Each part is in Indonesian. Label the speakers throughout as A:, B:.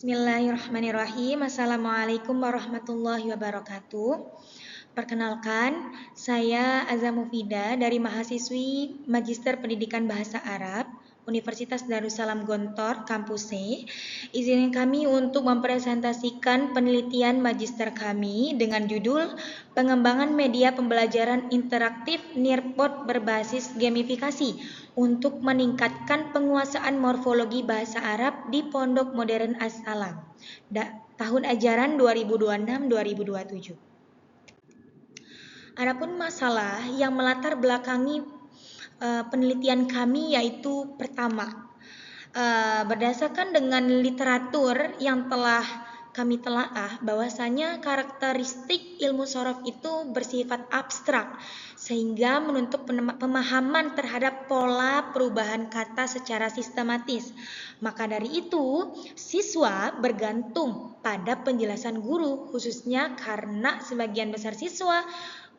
A: Bismillahirrahmanirrahim. Assalamualaikum warahmatullahi wabarakatuh. Perkenalkan, saya Azza Mufida dari mahasiswi Magister Pendidikan Bahasa Arab Universitas Darussalam Gontor, Kampus C. Izinkan kami untuk mempresentasikan penelitian magister kami dengan judul Pengembangan Media Pembelajaran Interaktif Nearpod berbasis gamifikasi untuk meningkatkan penguasaan morfologi bahasa Arab di Pondok Modern As-Salam. Tahun ajaran 2026-2027. Adapun masalah yang melatar belakangi penelitian kami yaitu pertama, berdasarkan dengan literatur yang telah kami telaah bahwasanya karakteristik ilmu sorof itu bersifat abstrak sehingga menuntut pemahaman terhadap pola perubahan kata secara sistematis. Maka dari itu, siswa bergantung pada penjelasan guru, khususnya karena sebagian besar siswa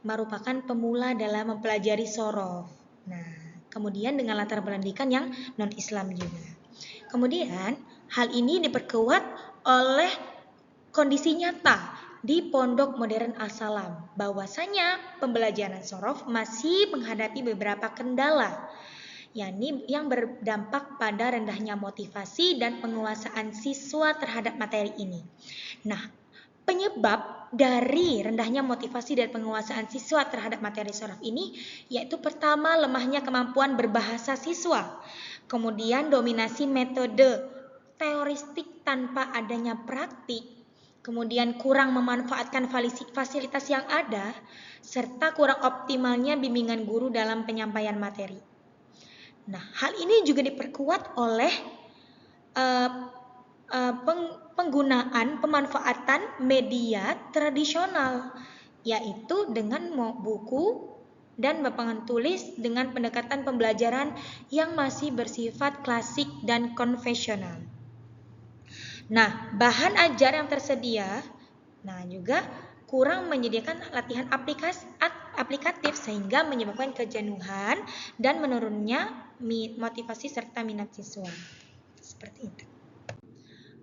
A: merupakan pemula dalam mempelajari sorof. Nah, kemudian dengan latar pendidikan yang non-Islam juga. Kemudian, hal ini diperkuat oleh kondisi nyata di Pondok Modern As-Salam, bahwasanya pembelajaran sorof masih menghadapi beberapa kendala, yakni yang berdampak pada rendahnya motivasi dan penguasaan siswa terhadap materi ini. Nah, penyebab dari rendahnya motivasi dan penguasaan siswa terhadap materi sorof ini yaitu pertama, lemahnya kemampuan berbahasa siswa. Kemudian dominasi metode teoristik tanpa adanya praktik. Kemudian kurang memanfaatkan fasilitas yang ada, serta kurang optimalnya bimbingan guru dalam penyampaian materi. Nah, hal ini juga diperkuat oleh pemanfaatan media tradisional, yaitu dengan buku dan papangan tulis dengan pendekatan pembelajaran yang masih bersifat klasik dan konvensional. Nah, bahan ajar yang tersedia, juga kurang menyediakan latihan aplikatif sehingga menyebabkan kejenuhan dan menurunnya motivasi serta minat siswa. Seperti itu.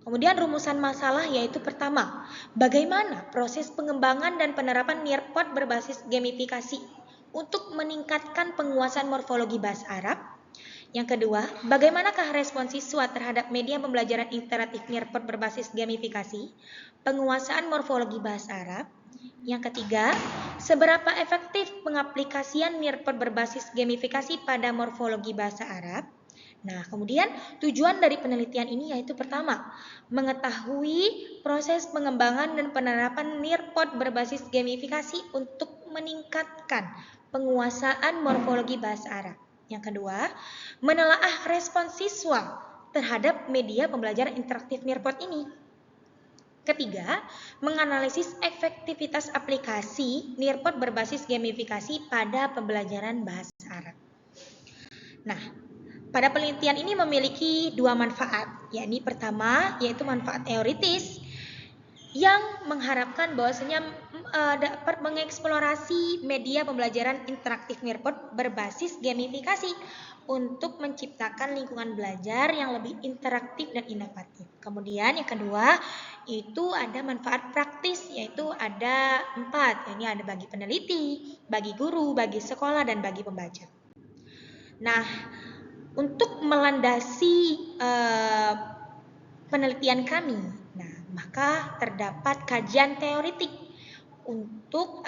A: Kemudian rumusan masalah yaitu pertama, bagaimana proses pengembangan dan penerapan Nearpod berbasis gamifikasi untuk meningkatkan penguasaan morfologi bahasa Arab. Yang kedua, bagaimanakah respon siswa terhadap media pembelajaran interaktif Nearpod berbasis gamifikasi, penguasaan morfologi bahasa Arab. Yang ketiga, seberapa efektif pengaplikasian Nearpod berbasis gamifikasi pada morfologi bahasa Arab. Nah, kemudian tujuan dari penelitian ini yaitu pertama, mengetahui proses pengembangan dan penerapan Nearpod berbasis gamifikasi untuk meningkatkan penguasaan morfologi bahasa Arab. Yang kedua, menelaah respon siswa terhadap media pembelajaran interaktif Nearpod ini. Ketiga, menganalisis efektivitas aplikasi Nearpod berbasis gamifikasi pada pembelajaran bahasa Arab. Nah, pada penelitian ini memiliki dua manfaat, yakni pertama yaitu manfaat teoritis yang mengharapkan bahwasanya dapat mengeksplorasi media pembelajaran interaktif Nearpod berbasis gamifikasi untuk menciptakan lingkungan belajar yang lebih interaktif dan inovatif. Kemudian yang kedua itu ada manfaat praktis, yaitu ada 4, ini ada bagi peneliti, bagi guru, bagi sekolah, dan bagi pembaca. Nah, untuk melandasi penelitian kami, maka terdapat kajian teoritik untuk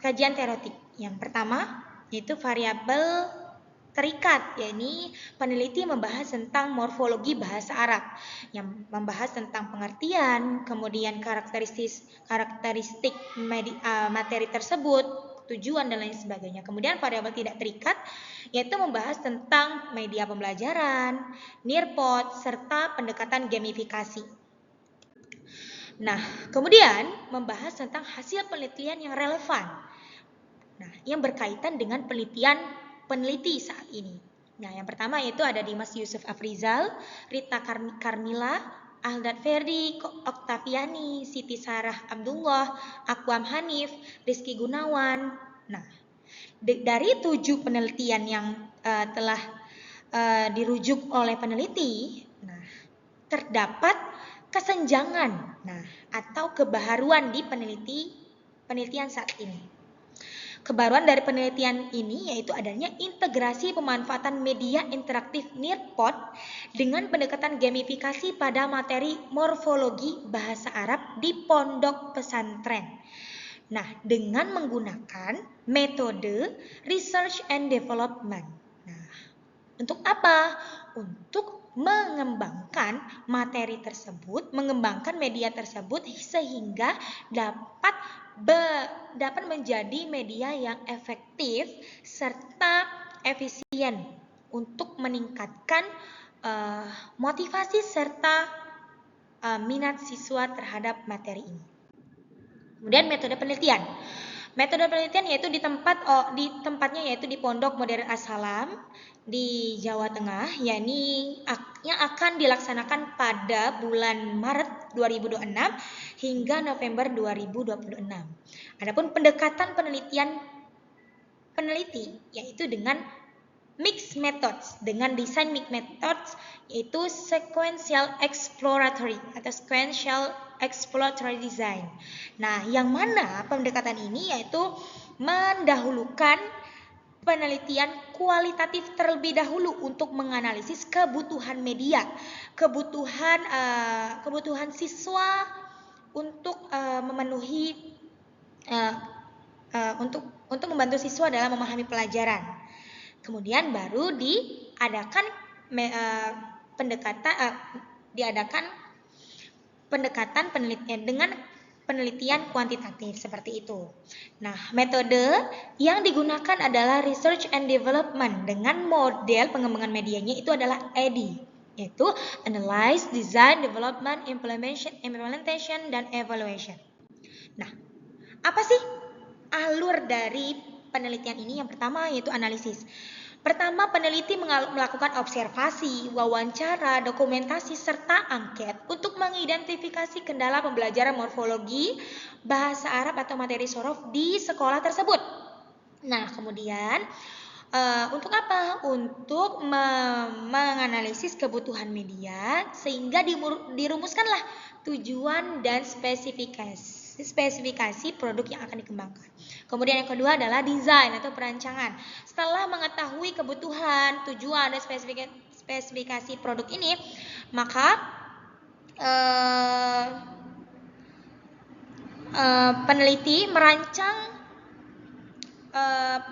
A: kajian teoritik. Yang pertama yaitu variabel terikat, yakni peneliti membahas tentang morfologi bahasa Arab, yang membahas tentang pengertian, kemudian karakteristik materi tersebut, tujuan dan lain sebagainya. Kemudian variabel tidak terikat yaitu membahas tentang media pembelajaran, Nearpod, serta pendekatan gamifikasi. Nah, kemudian membahas tentang hasil penelitian yang relevan. Nah, yang berkaitan dengan peneliti saat ini. Nah, yang pertama yaitu ada Dimas Yusuf Afrizal, Rita Karmila, Ahmad Ferdi, Oktaviani, Siti Sarah Abdullah, Akwam Hanif, Rizky Gunawan. Nah, dari 7 penelitian yang telah dirujuk oleh peneliti, terdapat kesenjangan atau kebaharuan di penelitian saat ini. Kebaruan dari penelitian ini yaitu adanya integrasi pemanfaatan media interaktif Nearpod dengan pendekatan gamifikasi pada materi morfologi bahasa Arab di pondok pesantren. Nah, dengan menggunakan metode research and development. Nah, untuk apa? Untuk mengembangkan materi tersebut, mengembangkan media tersebut sehingga dapat menjadi media yang efektif serta efisien untuk meningkatkan motivasi serta minat siswa terhadap materi ini. Kemudian metode penelitian. Metode penelitian yaitu di tempatnya yaitu di Pondok Modern As-Salam di Jawa Tengah, yakni yang akan dilaksanakan pada bulan Maret 2026 hingga November 2026. Adapun pendekatan peneliti yaitu dengan mixed methods, dengan desain mixed methods yaitu sequential exploratory atau sequential exploratory design. Nah, yang mana pendekatan ini yaitu mendahulukan penelitian kualitatif terlebih dahulu untuk menganalisis kebutuhan media, kebutuhan siswa untuk memenuhi untuk membantu siswa dalam memahami pelajaran. Kemudian baru diadakan pendekatan penelitian dengan penelitian kuantitatif seperti itu. Nah, metode yang digunakan adalah research and development dengan model pengembangan medianya itu adalah ADI, yaitu analyze, design, development, implementation dan evaluation. Nah, apa sih alur dari penelitian ini? Yang pertama yaitu analisis. Pertama, peneliti melakukan observasi, wawancara, dokumentasi, serta angket untuk mengidentifikasi kendala pembelajaran morfologi, bahasa Arab atau materi sorof di sekolah tersebut. Nah, kemudian untuk apa? Untuk menganalisis kebutuhan media sehingga dirumuskanlah tujuan dan spesifikasi produk yang akan dikembangkan. Kemudian yang kedua adalah desain atau perancangan. Setelah mengetahui kebutuhan, tujuan, dan spesifikasi produk ini, maka peneliti merancang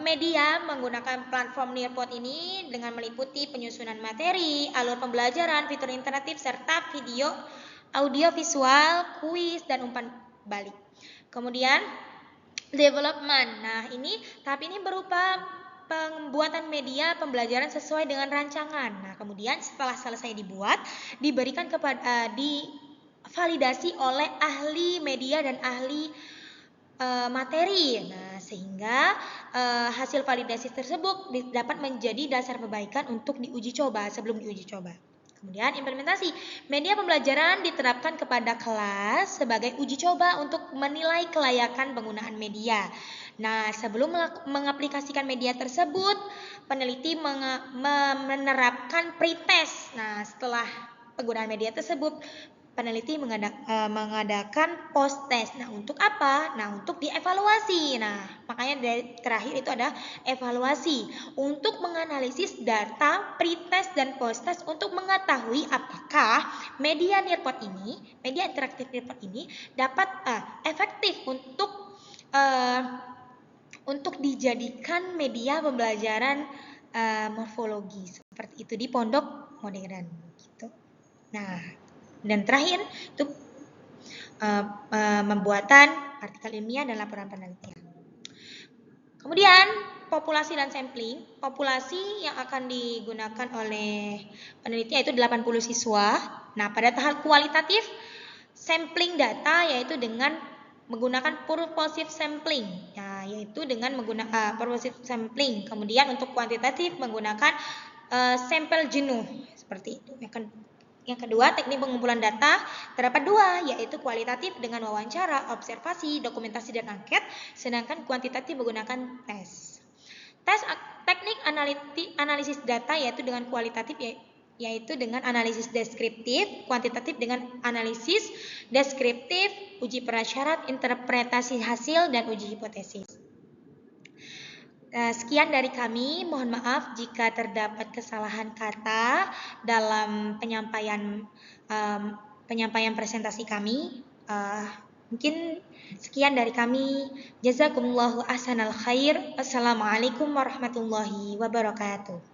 A: media menggunakan platform Nearpod ini dengan meliputi penyusunan materi, alur pembelajaran, fitur interaktif, serta video, audio visual, kuis, dan umpan balik. Kemudian development. Nah, tahap ini berupa pembuatan media pembelajaran sesuai dengan rancangan. Nah, kemudian setelah selesai dibuat, diberikan divalidasi oleh ahli media dan ahli materi. Nah, sehingga hasil validasi tersebut dapat menjadi dasar perbaikan untuk diuji coba sebelum diuji coba. Kemudian implementasi. Media pembelajaran diterapkan kepada kelas sebagai uji coba untuk menilai kelayakan penggunaan media. Nah, sebelum mengaplikasikan media tersebut, peneliti menerapkan pretest. Nah, setelah penggunaan media tersebut, peneliti mengadakan post test. Nah, untuk apa? Nah, untuk dievaluasi. Nah, makanya dari terakhir itu ada evaluasi untuk menganalisis data pretest dan post test untuk mengetahui apakah media Nearpod ini, media interaktif Nearpod ini dapat efektif untuk dijadikan media pembelajaran morfologi seperti itu di pondok modern gitu. Nah, dan terakhir itu pembuatan artikel ilmiah dan laporan penelitian. Kemudian populasi dan sampling. Populasi yang akan digunakan oleh peneliti yaitu 80 siswa. Nah, pada tahap kualitatif sampling data yaitu dengan menggunakan purposive sampling. Nah, yaitu dengan menggunakan purposive sampling. Kemudian untuk kuantitatif menggunakan sampel jenuh seperti itu. Yang kedua, teknik pengumpulan data terdapat dua, yaitu kualitatif dengan wawancara, observasi, dokumentasi, dan angket, sedangkan kuantitatif menggunakan tes. Teknik analisis data yaitu dengan kualitatif yaitu dengan analisis deskriptif, kuantitatif dengan analisis deskriptif, uji prasyarat, interpretasi hasil, dan uji hipotesis. Sekian dari kami, mohon maaf jika terdapat kesalahan kata dalam penyampaian presentasi kami. Mungkin sekian dari kami. Jazakumullahu ahsanal khair. Assalamualaikum warahmatullahi wabarakatuh.